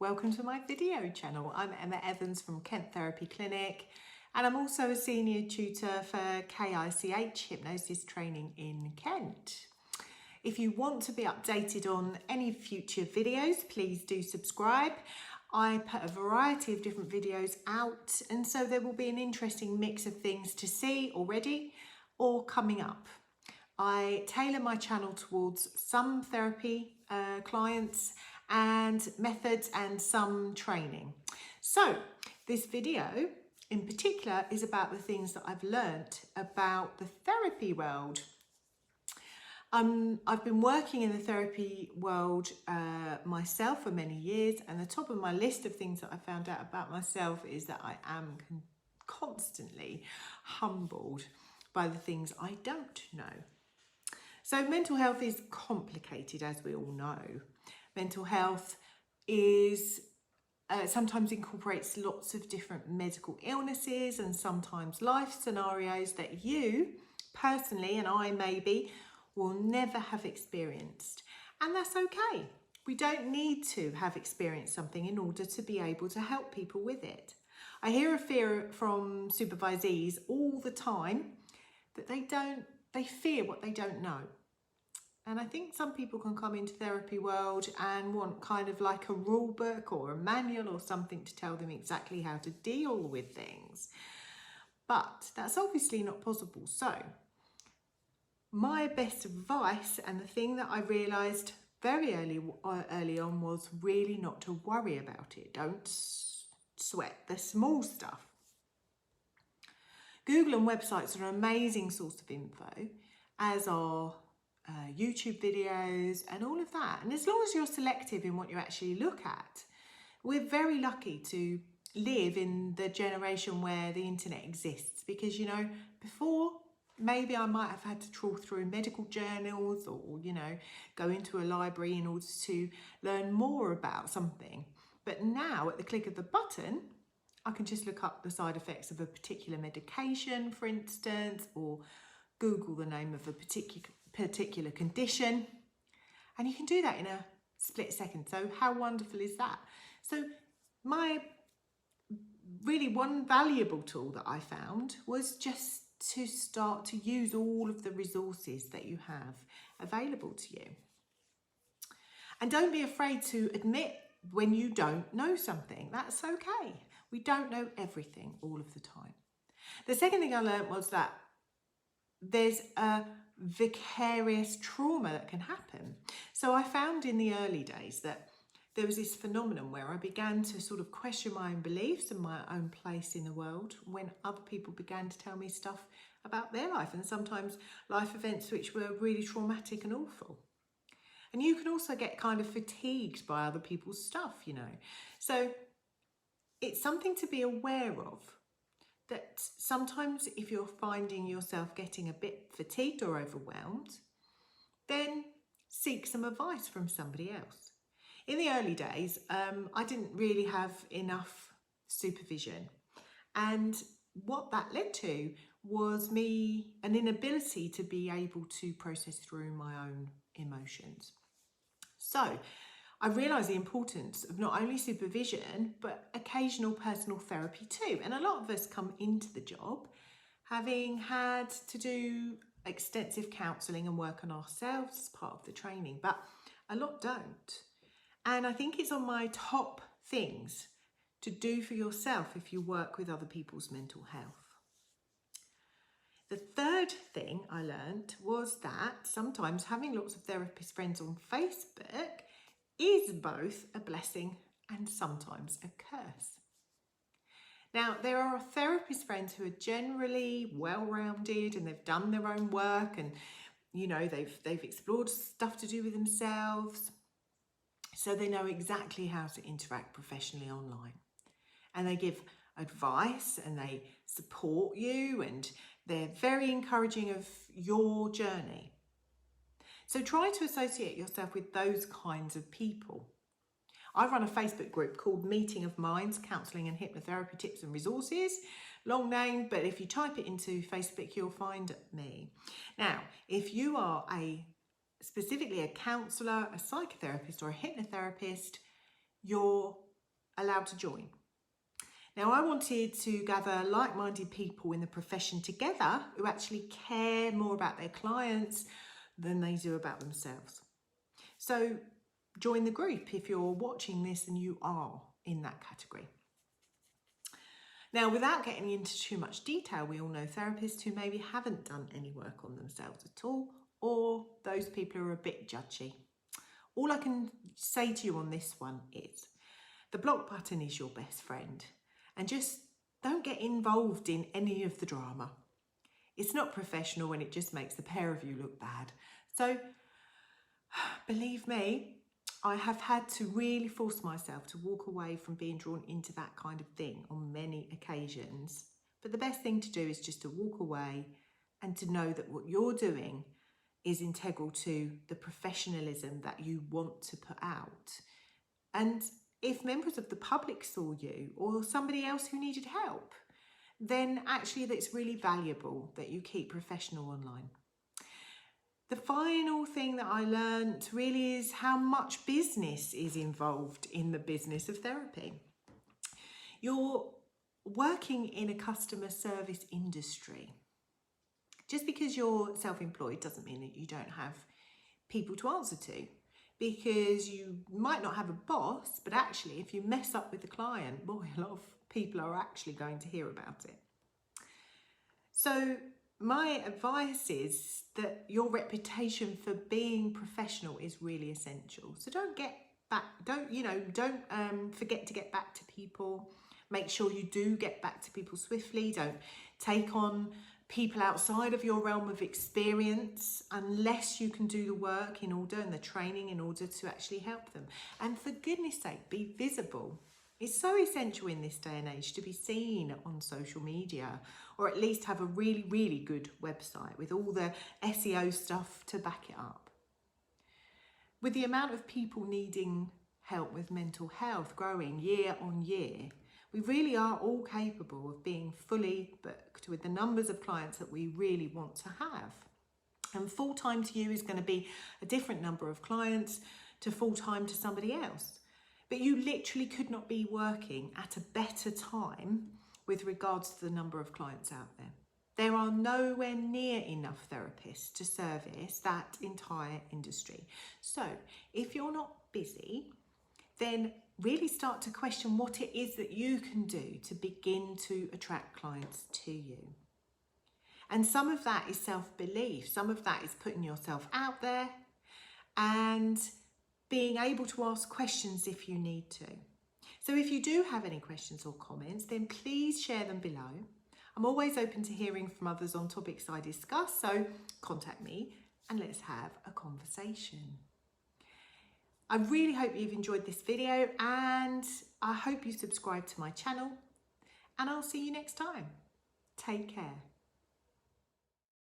welcome to my video channel. I'm Emma Evans from Kent Therapy Clinic, and I'm also a senior tutor for KICH hypnosis training in Kent. If you want to be updated on any future videos, please do subscribe. I put a variety of different videos out, and so there will be an interesting mix of things to see already or coming up. I tailor my channel towards some therapy clients and methods and some training. So this video in particular is about the things that I've learnt about the therapy world. I've been working in the therapy world myself for many years, and the top of my list of things that I found out about myself is that I am constantly humbled by the things I don't know. So mental health is complicated, as we all know. Mental health is sometimes incorporates lots of different medical illnesses and sometimes life scenarios that you personally, and I maybe, will never have experienced. And that's okay. We don't need to have experienced something in order to be able to help people with it. I hear a fear from supervisees all the time that they fear what they don't know. And I think some people can come into therapy world and want kind of like a rule book or a manual or something to tell them exactly how to deal with things. But that's obviously not possible. So my best advice, and the thing that I realised very early on, was really not to worry about it. Don't sweat the small stuff. Google and websites are an amazing source of info, as are YouTube videos and all of that. And as long as you're selective in what you actually look at, we're very lucky to live in the generation where the internet exists, because, you know, before maybe I might have had to trawl through medical journals or, you know, go into a library in order to learn more about something. But now at the click of the button, I can just look up the side effects of a particular medication, for instance, or Google the name of a particular condition, and you can do that in a split second. So how wonderful is that? So my really one valuable tool that I found was just to start to use all of the resources that you have available to you. And don't be afraid to admit when you don't know something. That's okay. We don't know everything all of the time. The second thing I learned was that there's a vicarious trauma that can happen. So I found in the early days that there was this phenomenon where I began to sort of question my own beliefs and my own place in the world when other people began to tell me stuff about their life, and sometimes life events which were really traumatic and awful. And you can also get kind of fatigued by other people's stuff, you know. So it's something to be aware of, that sometimes if you're finding yourself getting a bit fatigued or overwhelmed, then seek some advice from somebody else. In the early days, I didn't really have enough supervision. And what that led to was an inability to be able to process through my own emotions. So I realised the importance of not only supervision, but occasional personal therapy too. And a lot of us come into the job having had to do extensive counselling and work on ourselves as part of the training, but a lot don't. And I think it's on my top things to do for yourself if you work with other people's mental health. The third thing I learned was that sometimes having lots of therapist friends on Facebook is both a blessing and sometimes a curse. Now, there are therapist friends who are generally well-rounded and they've done their own work, and, you know, they've explored stuff to do with themselves, so they know exactly how to interact professionally online. And they give advice and they support you, and they're very encouraging of your journey. So try to associate yourself with those kinds of people. I run a Facebook group called Meeting of Minds, Counselling and Hypnotherapy Tips and Resources. Long name, but if you type it into Facebook, you'll find me. Now, if you are specifically a counsellor, a psychotherapist or a hypnotherapist, your allowed to join. Now, I wanted to gather like-minded people in the profession together who actually care more about their clients than they do about themselves. So join the group if you're watching this and you are in that category. Now, without getting into too much detail, we all know therapists who maybe haven't done any work on themselves at all, or those people who are a bit judgy. All I can say to you on this one is the block button is your best friend, and just don't get involved in any of the drama. It's not professional and it just makes the pair of you look bad. So believe me, I have had to really force myself to walk away from being drawn into that kind of thing on many occasions. But the best thing to do is just to walk away and to know that what you're doing is integral to the professionalism that you want to put out. And if members of the public saw you or somebody else who needed help, then actually that's really valuable that you keep professional online. The final thing that I learned really is how much business is involved in the business of therapy. You're working in a customer service industry. Just because you're self-employed doesn't mean that you don't have people to answer to, because you might not have a boss, but actually if you mess up with the client, boy, a lot of people are actually going to hear about it. So my advice is that your reputation for being professional is really essential. So don't forget to get back to people. Make sure you do get back to people swiftly. Don't take on people outside of your realm of experience unless you can do the work in order and the training in order to actually help them. And for goodness sake, be visible. It's so essential in this day and age to be seen on social media, or at least have a really, really good website with all the SEO stuff to back it up. With the amount of people needing help with mental health growing year on year, we really are all capable of being fully booked with the numbers of clients that we really want to have. And full-time to you is going to be a different number of clients to full-time to somebody else. But you literally could not be working at a better time with regards to the number of clients out there. There are nowhere near enough therapists to service that entire industry. So if you're not busy, then really start to question what it is that you can do to begin to attract clients to you. And some of that is self-belief. Some of that is putting yourself out there and being able to ask questions if you need to. So if you do have any questions or comments, then please share them below. I'm always open to hearing from others on topics I discuss, so contact me and let's have a conversation. I really hope you've enjoyed this video, and I hope you subscribe to my channel, and I'll see you next time. Take care.